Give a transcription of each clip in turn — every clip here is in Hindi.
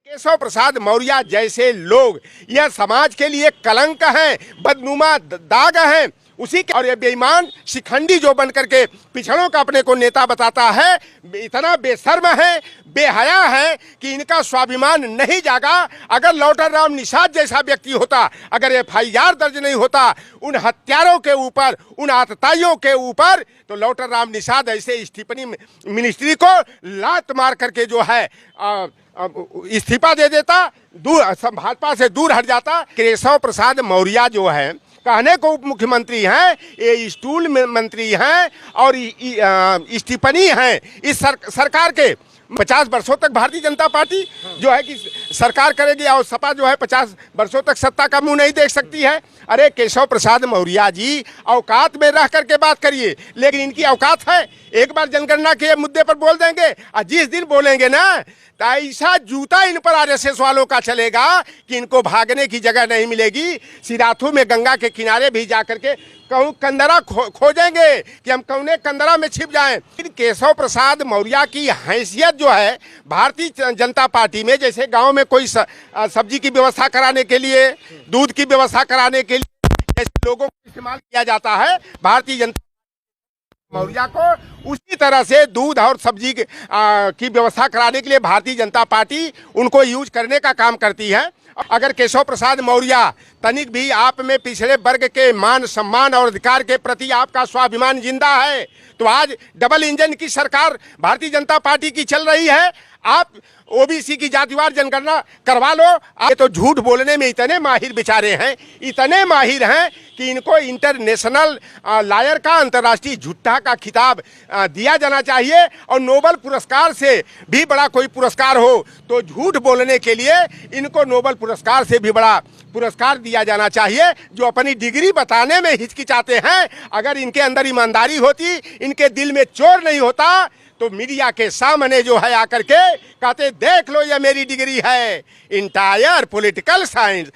केशव प्रसाद मौर्य जैसे लोग यह समाज के लिए कलंक हैं, बदनुमा दाग हैं। उसी के और ये बेईमान शिखंडी जो बन करके पिछड़ों का अपने को नेता बताता है, इतना बेशर्म है, बेहया है कि इनका स्वाभिमान नहीं जागा। अगर लौटर राम निषाद जैसा व्यक्ति होता, अगर FIR दर्ज नहीं होता उन हत्यारों के ऊपर, उन आतताइयों के ऊपर, तो लौटर राम निषाद ऐसे स्टीफनी मिनिस्ट्री को लात मार करके जो है इस्तीफा दे देता, भाजपा से दूर हट जाता। केशव प्रसाद मौर्य जो है कहने को उप मुख्यमंत्री हैं, ये स्टूल मंत्री हैं और स्टीफनी हैं इस सरकार के। 50 वर्षों तक भारतीय जनता पार्टी जो है कि सरकार करेगी और सपा जो है 50 वर्षों तक सत्ता का मुंह नहीं देख सकती है। अरे केशव प्रसाद मौर्य जी, औकात में रह करके बात करिए, लेकिन इनकी औकात है एक बार जनगणना के मुद्दे पर बोल देंगे और जिस दिन बोलेंगे ना तो ऐसा जूता इन पर RSS वालों का चलेगा कि इनको भागने की जगह नहीं मिलेगी। सिराथू में गंगा के किनारे भी जाकर के कहूँ कंदरा खोजेंगे कि हम कौने कंदरा में छिप जाएं। केशव प्रसाद मौर्य की हैसियत जो है भारतीय जनता पार्टी में, जैसे गांव में कोई सब्जी की व्यवस्था कराने के लिए, दूध की व्यवस्था कराने के लिए जैसे लोगों को इस्तेमाल किया जाता है भारतीय जनता मौर्य को, उसी तरह से दूध और सब्जी की व्यवस्था कराने के लिए भारतीय जनता पार्टी उनको यूज करने का काम करती है। अगर केशव प्रसाद मौर्य तनिक भी आप में पिछड़े वर्ग के मान सम्मान और अधिकार के प्रति आपका स्वाभिमान जिंदा है तो आज डबल इंजन की सरकार भारतीय जनता पार्टी की चल रही है। आप OBC की जातिवार जनगणना करवा लो। ये तो झूठ बोलने में इतने माहिर बेचारे हैं, इतने माहिर हैं कि इनको इंटरनेशनल लायर का, अंतर्राष्ट्रीय झूठा का खिताब दिया जाना चाहिए और नोबेल पुरस्कार से भी बड़ा कोई पुरस्कार हो तो झूठ बोलने के लिए इनको नोबेल पुरस्कार से भी बड़ा पुरस्कार दिया जाना चाहिए। जो अपनी डिग्री बताने में हिचकिचाते हैं, अगर इनके अंदर ईमानदारी होती, इनके दिल में चोर नहीं होता तो मीडिया के सामने जो है आकर के कहते देख लो ये मेरी डिग्री है, इंटायर पॉलिटिकल साइंस।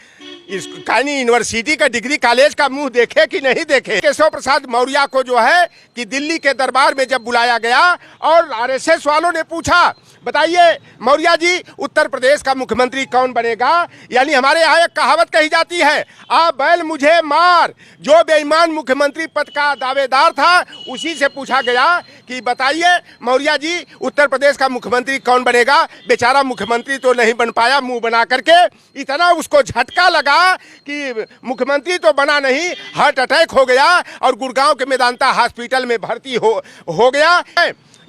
इस कानी यूनिवर्सिटी का डिग्री कॉलेज का मुंह देखे कि नहीं देखे। केशव प्रसाद मौर्य को जो है कि दिल्ली के दरबार में जब बुलाया गया और RSS वालों ने पूछा, बताइए मौर्य जी उत्तर प्रदेश का मुख्यमंत्री कौन बनेगा, यानी हमारे यहाँ एक कहावत कही जाती है, आ बैल मुझे मार। जो बेईमान मुख्यमंत्री पद का दावेदार था उसी से पूछा गया कि बताइए मौर्य जी उत्तर प्रदेश का मुख्यमंत्री कौन बनेगा। बेचारा मुख्यमंत्री तो नहीं बन पाया, मुंह बना करके। इतना उसको झटका लगा कि मुख्यमंत्री तो बना नहीं, हार्ट अटैक हो गया और गुड़गांव के मेदांता हॉस्पिटल में भर्ती हो गया।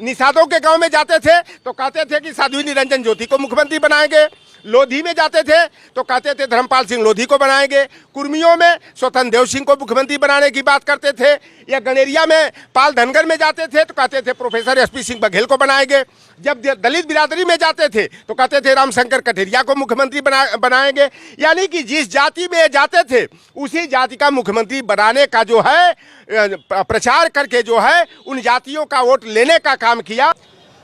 निषादों के गांव में जाते थे तो कहते थे कि साध्वी निरंजन ज्योति को मुख्यमंत्री बनाएंगे। लोधी में जाते थे तो कहते थे धर्मपाल सिंह लोधी को बनाएंगे। कुर्मियों में स्वतंत्र देव सिंह को मुख्यमंत्री बनाने की बात करते थे। या गनेरिया में पाल धनगर में जाते थे तो कहते थे प्रोफेसर SP सिंह बघेल को बनाएंगे। जब दलित बिरादरी में जाते थे तो कहते थे रामशंकर कठेरिया को मुख्यमंत्री बनाएंगे। यानी कि जिस जाति में जाते थे उसी जाति का मुख्यमंत्री बनाने का जो है प्रचार करके जो है उन जातियों का वोट लेने का काम किया।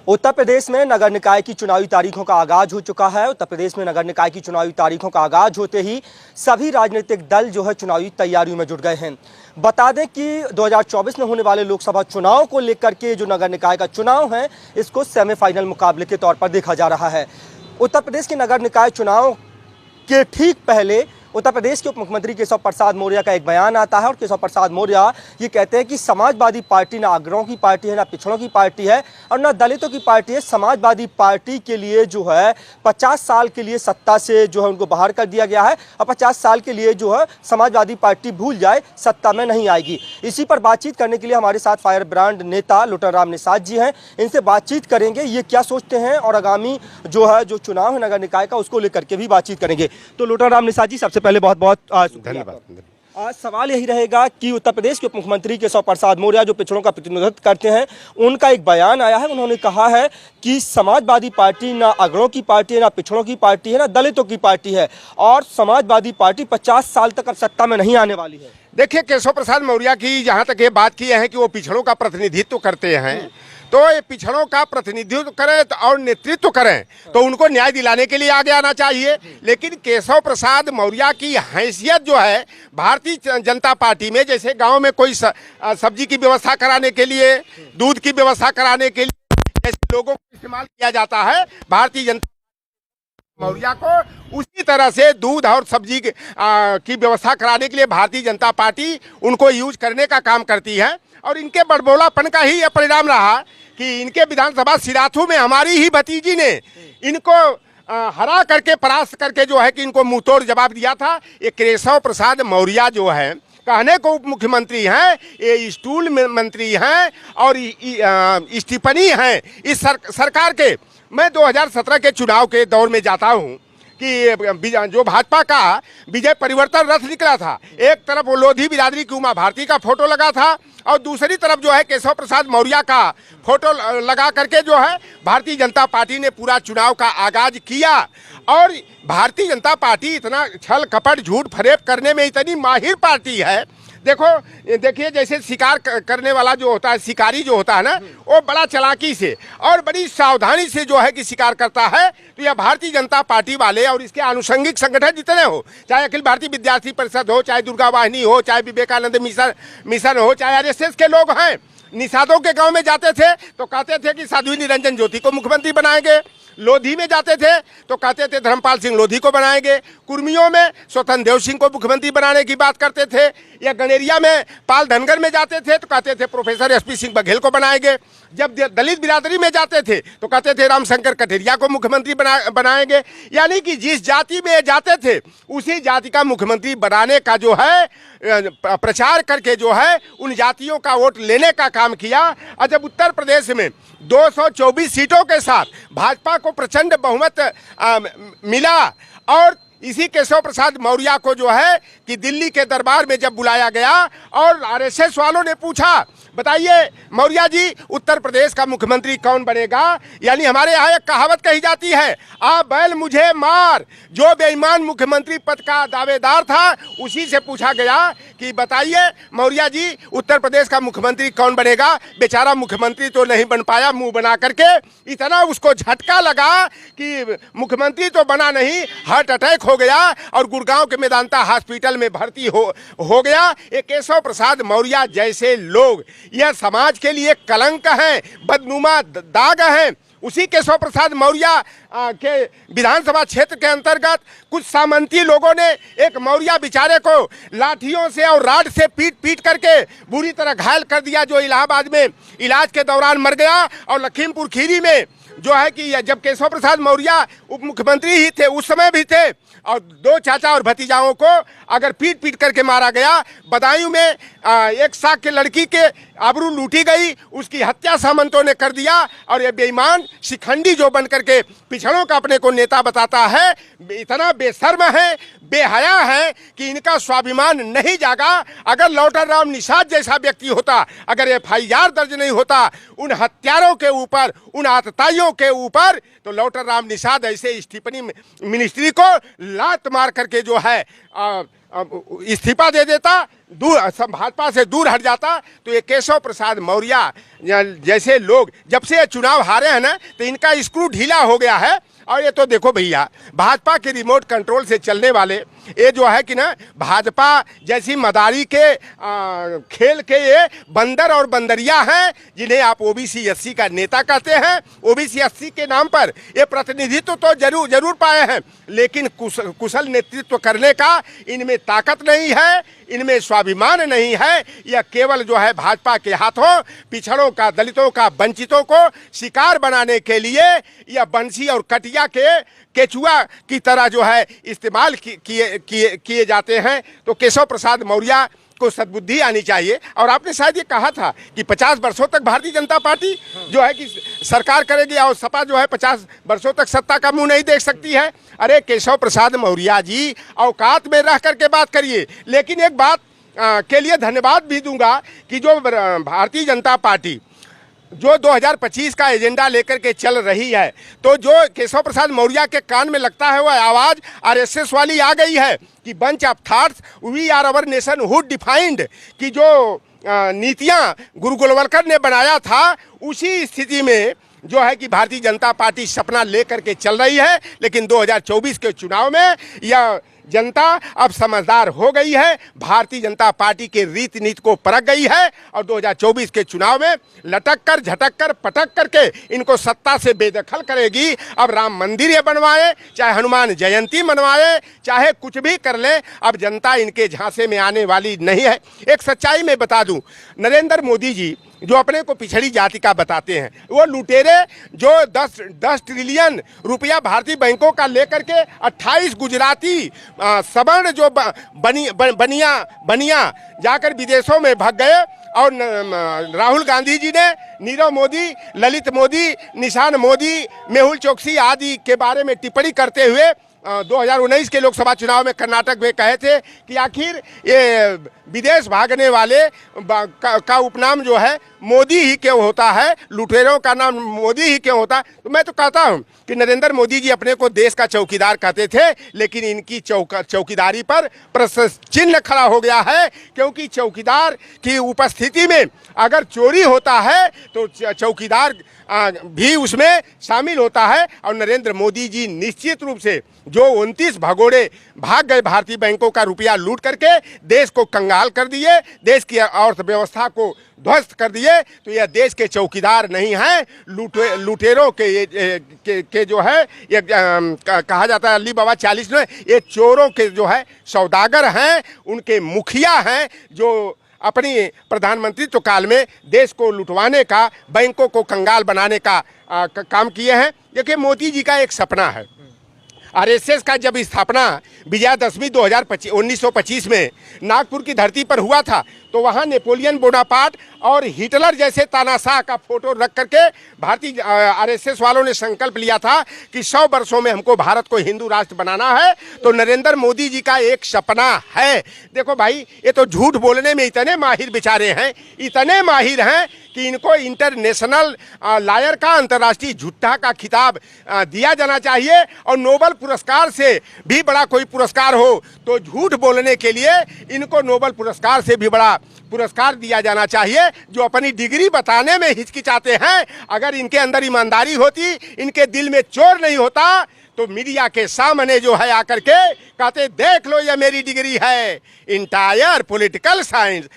उत्तर प्रदेश में नगर निकाय की चुनावी तारीखों का आगाज हो चुका है। उत्तर प्रदेश में नगर निकाय की चुनावी तारीखों का आगाज होते ही सभी राजनीतिक दल जो है चुनावी तैयारियों में जुट गए हैं। बता दें कि 2024 में होने वाले लोकसभा चुनाव को लेकर के जो नगर निकाय का चुनाव है इसको सेमीफाइनल मुकाबले के तौर पर देखा जा रहा है। उत्तर प्रदेश के नगर निकाय चुनाव के ठीक पहले उत्तर प्रदेश के उप मुख्यमंत्री केशव प्रसाद मौर्य का एक बयान आता है और केशव प्रसाद मौर्य ये कहते हैं कि समाजवादी पार्टी ना अग्रहों की पार्टी है, ना पिछड़ों की पार्टी है और ना दलितों की पार्टी है। समाजवादी पार्टी के लिए जो है 50 साल के लिए सत्ता से जो है उनको बाहर कर दिया गया है और 50 साल के लिए जो है समाजवादी पार्टी भूल जाए, सत्ता में नहीं आएगी। इसी पर बातचीत करने के लिए हमारे साथ फायर ब्रांड नेता लुटर राम निषाद जी हैं। इनसे बातचीत करेंगे ये क्या सोचते हैं और आगामी जो है जो चुनाव है नगर निकाय का उसको लेकर के भी बातचीत करेंगे। तो लुटर राम निषाद जी सबसे पहले बहुत बहुत धन्यवाद। आज सवाल यही रहेगा कि उत्तर प्रदेश के उप मुख्यमंत्री केशव प्रसाद मौर्य जो पिछड़ों का प्रतिनिधित्व करते हैं उनका एक बयान आया है। उन्होंने कहा है कि समाजवादी पार्टी ना अग्रहों की पार्टी है, ना पिछड़ों की पार्टी है, ना दलितों की पार्टी है और समाजवादी पार्टी 50 साल तक अब सत्ता में नहीं आने वाली है। देखिए केशव प्रसाद मौर्य की जहां तक ये बात की है कि वो पिछड़ों का प्रतिनिधित्व करते हैं तो ये पिछड़ों का प्रतिनिधित्व करें और नेतृत्व करें तो उनको न्याय दिलाने के लिए आगे आना चाहिए। लेकिन केशव प्रसाद मौर्य की हैसियत जो है भारतीय जनता पार्टी में, जैसे गांव में कोई सब्जी की व्यवस्था कराने के लिए, दूध की व्यवस्था कराने के लिए जैसे लोगों को इस्तेमाल किया जाता है भारतीय जनता मौर्य को उसी तरह से दूध और सब्जी की व्यवस्था कराने के लिए भारतीय जनता पार्टी उनको यूज करने का काम करती है। और इनके बड़बोलापन का ही यह परिणाम रहा कि इनके विधानसभा सिराथू में हमारी ही भतीजी ने इनको हरा करके परास्त करके जो है कि इनको मुंहतोड़ जवाब दिया था। ये केशव प्रसाद मौर्य जो है कहने को उप मुख्यमंत्री हैं, ये स्टूल मंत्री हैं और स्टीफनी हैं इस सरकार के। मैं 2017 के चुनाव के दौर में जाता हूं कि जो भाजपा का विजय परिवर्तन रथ निकला था, एक तरफ वो लोधी बिरादरी की उमा भारती का फोटो लगा था और दूसरी तरफ जो है केशव प्रसाद मौर्य का फोटो लगा करके जो है भारतीय जनता पार्टी ने पूरा चुनाव का आगाज किया। और भारतीय जनता पार्टी इतना छल कपट झूठ फरेब करने में इतनी माहिर पार्टी है। देखिए जैसे शिकार करने वाला जो होता है, शिकारी जो होता है ना, वो बड़ा चालाकी से और बड़ी सावधानी से जो है कि शिकार करता है। तो यह भारतीय जनता पार्टी वाले और इसके आनुषंगिक संगठन जितने हो, चाहे अखिल भारतीय विद्यार्थी परिषद हो, चाहे दुर्गा वाहिनी हो, चाहे विवेकानंद मिशन हो, चाहे आरएसएस के लोग हैं, निषादों के गांव में जाते थे तो कहते थे कि साध्वी निरंजन ज्योति को मुख्यमंत्री बनाएंगे। लोधी में जाते थे तो कहते थे धर्मपाल सिंह लोधी को बनाएंगे। कुर्मियों में स्वतंत्र देव सिंह को मुख्यमंत्री बनाने की बात करते थे। या गनेरिया में पाल धनगर में जाते थे तो कहते थे प्रोफेसर एसपी सिंह बघेल को बनाएंगे। जब दलित बिरादरी में जाते थे तो कहते थे रामशंकर कठेरिया को मुख्यमंत्री बनाएंगे। यानी कि जिस जाति में जाते थे उसी जाति का मुख्यमंत्री बनाने का जो है प्रचार करके जो है उन जातियों का वोट लेने का काम किया। और जब उत्तर प्रदेश में 224 सीटों के साथ भाजपा को प्रचंड बहुमत मिला और इसी केशव प्रसाद मौर्य को जो है कि दिल्ली के दरबार में जब बुलाया गया और आरएसएस वालों ने पूछा, बताइए मौर्य जी उत्तर प्रदेश का मुख्यमंत्री कौन बनेगा। यानी हमारे यहाँ एक कहावत कही जाती है, आ बैल मुझे मार। जो बेईमान मुख्यमंत्री पद का दावेदार था उसी से पूछा गया कि बताइए मौर्य जी उत्तर प्रदेश का मुख्यमंत्री कौन बनेगा। बेचारा मुख्यमंत्री तो नहीं बन पाया मुंह बना करके। इतना उसको झटका लगा कि मुख्यमंत्री तो बना नहीं, हार्ट अटैक हो गया और गुड़गांव के मेदांता हॉस्पिटल में भर्ती हो गया। ये केशव प्रसाद मौर्य जैसे लोग यह समाज के लिए कलंक हैं, बदनुमा दाग हैं। उसी केशव प्रसाद मौर्य के विधानसभा क्षेत्र के अंतर्गत कुछ सामंती लोगों ने एक मौर्य बेचारे को लाठियों से और राड से पीट करके बुरी तरह घायल कर दिया, जो इलाहाबाद में इलाज के दौरान मर गया। और लखीमपुर खीरी में जो है कि जब केशव प्रसाद मौर्य उप मुख्यमंत्री ही थे उस समय भी थे और दो चाचा और भतीजाओं को अगर पीट करके मारा गया। बदायूं में एक साख के लड़की के आबरू लूटी गई, उसकी हत्या सामंतों ने कर दिया। और ये बेईमान शिखंडी जो बन करके पिछड़ों का अपने को नेता बताता है, इतना बेशर्म है, बेहया है कि इनका स्वाभिमान नहीं जागा। अगर लौटर राम निषाद जैसा व्यक्ति होता, अगर एफआईआर दर्ज नहीं होता उन हत्यारों के ऊपर, उन आतताइयों के ऊपर, तो लौटर राम निषाद ऐसे स्टीफनी मिनिस्ट्री को लात मार करके जो है इस्तीफा दे देता, भाजपा से दूर हट जाता। तो ये केशव प्रसाद मौर्य जैसे लोग जब से चुनाव हारे हैं ना, तो इनका स्क्रू ढीला हो गया है। और ये तो देखो भैया, भाजपा के रिमोट कंट्रोल से चलने वाले ये जो है कि ना, भाजपा जैसी मदारी के खेल के ये बंदर और बंदरिया हैं, जिन्हें आप ओबीसी एससी का नेता कहते हैं। ओबीसी एससी के नाम पर ये प्रतिनिधित्व तो जरूर पाए हैं, लेकिन कुशल नेतृत्व करने का इनमें ताकत नहीं है, इनमें स्वाभिमान नहीं है। यह केवल जो है भाजपा के हाथों पिछड़ों का, दलितों का, वंचितों को शिकार बनाने के लिए यह बंसी और कटिया के केचुआ की तरह जो है इस्तेमाल किए जाते हैं। तो केशव प्रसाद मौर्य को सद्बुद्धि आनी चाहिए। और आपने शायद ये कहा था कि 50 वर्षों तक भारतीय जनता पार्टी जो है कि सरकार करेगी और सपा जो है 50 वर्षों तक सत्ता का मुंह नहीं देख सकती है। अरे केशव प्रसाद मौर्य जी, औकात में रह करके बात करिए। लेकिन एक बात के लिए धन्यवाद भी दूंगा कि जो भारतीय जनता पार्टी जो 2025 का एजेंडा लेकर के चल रही है, तो जो केशव प्रसाद मौर्य के कान में लगता है वह आवाज़ आरएसएस वाली आ गई है कि bunch of thoughts we are our nationhood defined, कि जो नीतियां गुरु गोलवलकर ने बनाया था उसी स्थिति में जो है कि भारतीय जनता पार्टी सपना लेकर के चल रही है। लेकिन 2024 के चुनाव में यह जनता अब समझदार हो गई है, भारतीय जनता पार्टी के रीति नीति को परख गई है और 2024 के चुनाव में लटक कर, झटक कर, पटक करके इनको सत्ता से बेदखल करेगी। अब राम मंदिर ये बनवाए, चाहे हनुमान जयंती मनवाए, चाहे कुछ भी कर ले, अब जनता इनके झांसे में आने वाली नहीं है। एक सच्चाई में बता दूं, नरेंद्र मोदी जी जो अपने को पिछड़ी जाति का बताते हैं, वो लुटेरे जो 10 ट्रिलियन रुपया भारतीय बैंकों का लेकर के 28 गुजराती सवर्ण जो बनिया जाकर विदेशों में भाग गए। और राहुल गांधी जी ने नीरव मोदी, ललित मोदी, निशान मोदी, मेहुल चोकसी आदि के बारे में टिप्पणी करते हुए 2019 के लोकसभा चुनाव में कर्नाटक में कहे थे कि आखिर ये विदेश भागने वाले का उपनाम जो है मोदी ही क्यों होता है, लुटेरों का नाम मोदी ही क्यों होता है। तो मैं तो कहता हूं कि नरेंद्र मोदी जी अपने को देश का चौकीदार कहते थे, लेकिन इनकी चौकीदारी पर प्रश्न चिन्ह खड़ा हो गया है, क्योंकि चौकीदार की उपस्थिति में अगर चोरी होता है तो चौकीदार भी उसमें शामिल होता है। और नरेंद्र मोदी जी निश्चित रूप से जो 29 भगोड़े भाग गए भारतीय बैंकों का रुपया लूट करके देश को कंगाल कर दिए, देश की अर्थव्यवस्था को ध्वस्त कर दिए, तो यह देश के चौकीदार नहीं हैं, लुटेरों के जो है ये कहा जाता है अली बाबा 40 में, ये चोरों के जो है सौदागर हैं, उनके मुखिया हैं जो अपनी प्रधानमंत्रित्व काल में देश को लुटवाने का, बैंकों को कंगाल बनाने का काम किए हैं। देखिए, मोदी जी का एक सपना है। आरएसएस का जब स्थापना विजयादशमी 1925 में नागपुर की धरती पर हुआ था, तो वहाँ नेपोलियन बोनापार्ट और हिटलर जैसे तानाशाह का फोटो रख करके भारतीय आरएसएस वालों ने संकल्प लिया था कि 100 वर्षों में हमको भारत को हिंदू राष्ट्र बनाना है। तो नरेंद्र मोदी जी का एक सपना है। देखो भाई, ये तो झूठ बोलने में इतने माहिर बेचारे हैं, इतने माहिर हैं कि इनको इंटरनेशनल लायर का, अंतर्राष्ट्रीय झूठा का खिताब दिया जाना चाहिए। और नोबेल पुरस्कार से भी बड़ा कोई पुरस्कार हो तो झूठ बोलने के लिए इनको नोबेल पुरस्कार से भी बड़ा पुरस्कार दिया जाना चाहिए। जो अपनी डिग्री बताने में हिचकिचाते हैं, अगर इनके अंदर ईमानदारी होती, इनके दिल में चोर नहीं होता, तो मीडिया के सामने जो है आकर के कहते देख लो ये मेरी डिग्री है, इंटायर पॉलिटिकल साइंस।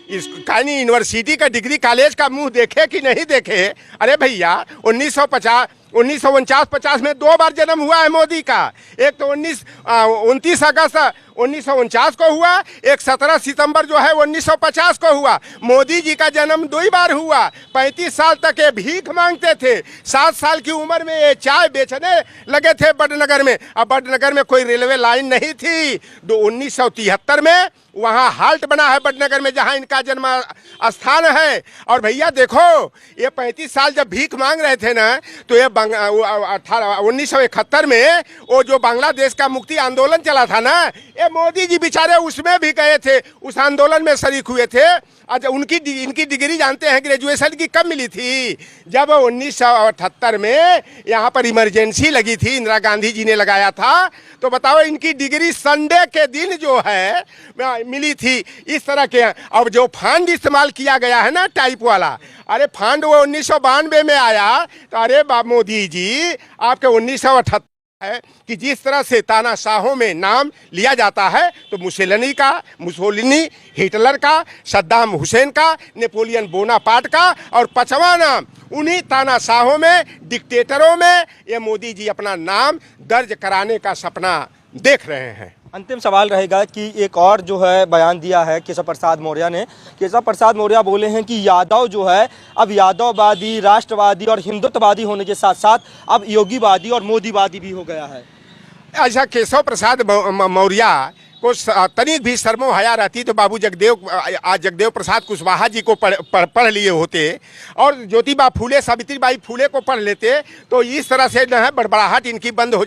इस कानी यूनिवर्सिटी का डिग्री कॉलेज का मुंह देखे कि नहीं देखे? अरे भैया, 1949-50 में 2 बार जन्म हुआ है मोदी का। एक तो 29 अगस्त 1949 को हुआ, एक 17 सितंबर जो है 1950 को हुआ। मोदी जी का जन्म 2 बार हुआ। 35 साल तक ये भीख मांगते थे। 7 साल की उम्र में ये चाय बेचने लगे थे बड़नगर में। अब बड़नगर में कोई रेलवे लाइन नहीं थी। 1973 में वहाँ हाल्ट बना है बड़नगर में, जहाँ इनका जन्म स्थान है। और भैया देखो, ये 35 साल जब भीख मांग रहे थे ना, तो ये 1971 में वो जो बांग्लादेश का मुक्ति आंदोलन चला था ना, ये मोदी जी बेचारे उसमें भी गए थे, उस आंदोलन में शरीक हुए थे। अच्छा, इनकी डिग्री जानते हैं ग्रेजुएशन की कब मिली थी? जब 1978 में यहाँ पर इमरजेंसी लगी थी, इंदिरा गांधी जी ने लगाया था। तो बताओ, इनकी डिग्री संडे के दिन जो है मिली थी। इस तरह के अब जो फंड इस्तेमाल किया गया है ना, टाइप वाला, अरे फंड वो 1992 में आया। तो अरे मोदी जी, आपके 1978 है कि जिस तरह से तानाशाहों में नाम लिया जाता है, तो मुसोलिनी, हिटलर का, सद्दाम हुसैन का, नेपोलियन बोनापार्ट का, और 5वां नाम उन्हीं तानाशाहों में, डिक्टेटरों में ये मोदी जी अपना नाम दर्ज कराने का सपना देख रहे हैं। अंतिम सवाल रहेगा कि एक और जो है बयान दिया है केशव प्रसाद मौर्य ने। केशव प्रसाद मौर्य बोले हैं कि यादव जो है अब यादववादी, राष्ट्रवादी और हिंदुत्ववादी होने के साथ साथ अब योगीवादी और मोदीवादी भी हो गया है। अच्छा, केशव प्रसाद मौर्य को तनिक भी शर्मो हया रहती तो बाबू जगदेव प्रसाद कुशवाहा जी को पढ़ लिए होते, और ज्योतिबा फूले, सावित्रीबाई फूले को पढ़ लेते, तो इस तरह से न है बड़बड़ाहट इनकी बंद हो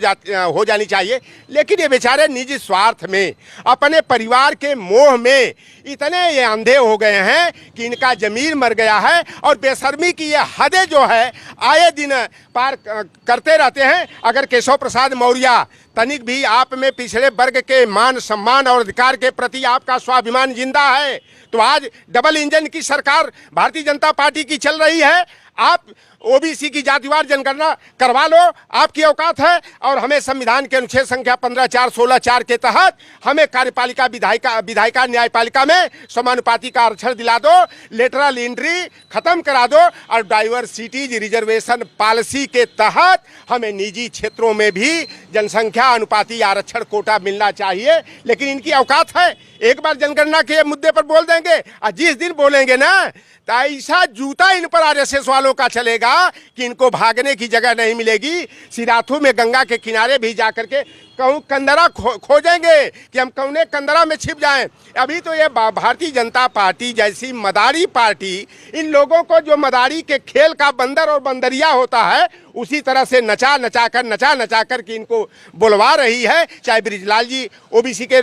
जानी चाहिए। लेकिन ये बेचारे निजी स्वार्थ में, अपने परिवार के मोह में इतने ये अंधे हो गए हैं कि इनका जमीर मर गया है। और बेशर्मी की ये हदें जो है आए दिन पार करते रहते हैं। अगर केशव प्रसाद मौर्य तनिक भी आप में पिछड़े वर्ग के मान सम्मान और अधिकार के प्रति आपका स्वाभिमान जिंदा है, तो आज डबल इंजन की सरकार भारतीय जनता पार्टी की चल रही है। आप ओबीसी की जातिवार जनगणना करवा लो, आपकी औकात है, और हमें संविधान के अनुच्छेद संख्या 15(4)(16)(4) के तहत हमें कार्यपालिका विधायिका न्यायपालिका में समानुपाती का आरक्षण दिला दो, लेटरल एंट्री खत्म करा दो, और डाइवर्सिटीज रिजर्वेशन पॉलिसी के तहत हमें निजी क्षेत्रों में भी जनसंख्या अनुपाती आरक्षण कोटा मिलना चाहिए। लेकिन इनकी औकात है, एक बार जनगणना के मुद्दे पर बोल देंगे, और जिस दिन बोलेंगे ना तो ऐसा जूता इन पर आरएसएस वालों का चलेगा कि इनको भागने की जगह नहीं मिलेगी। सिराथू में गंगा के किनारे भी जाकर के कहूँ कंदरा खोजेंगे कि हम कौने कंदरा में छिप जाएं। अभी तो ये भारतीय जनता पार्टी जैसी मदारी पार्टी इन लोगों को, जो मदारी के खेल का बंदर और बंदरिया होता है, उसी तरह से नचा नचा कर कि इनको बुलवा रही है। चाहे बृजलाल जी ओबीसी के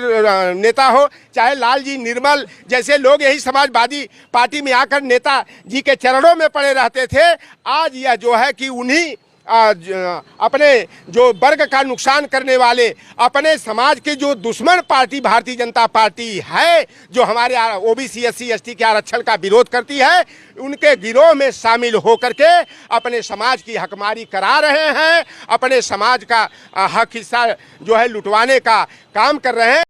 नेता हो, चाहे लाल जी निर्मल जैसे लोग यही समाजवादी पार्टी में आकर नेता जी के चरणों में पड़े रहते थे। आज यह जो है कि उन्हीं अपने जो वर्ग का नुकसान करने वाले, अपने समाज के जो दुश्मन पार्टी भारतीय जनता पार्टी है, जो हमारे ओबीसी SC ST के आरक्षण का विरोध करती है, उनके गिरोह में शामिल होकर के अपने समाज की हकमारी करा रहे हैं, अपने समाज का हक हिस्सा जो है लुटवाने का काम कर रहे हैं।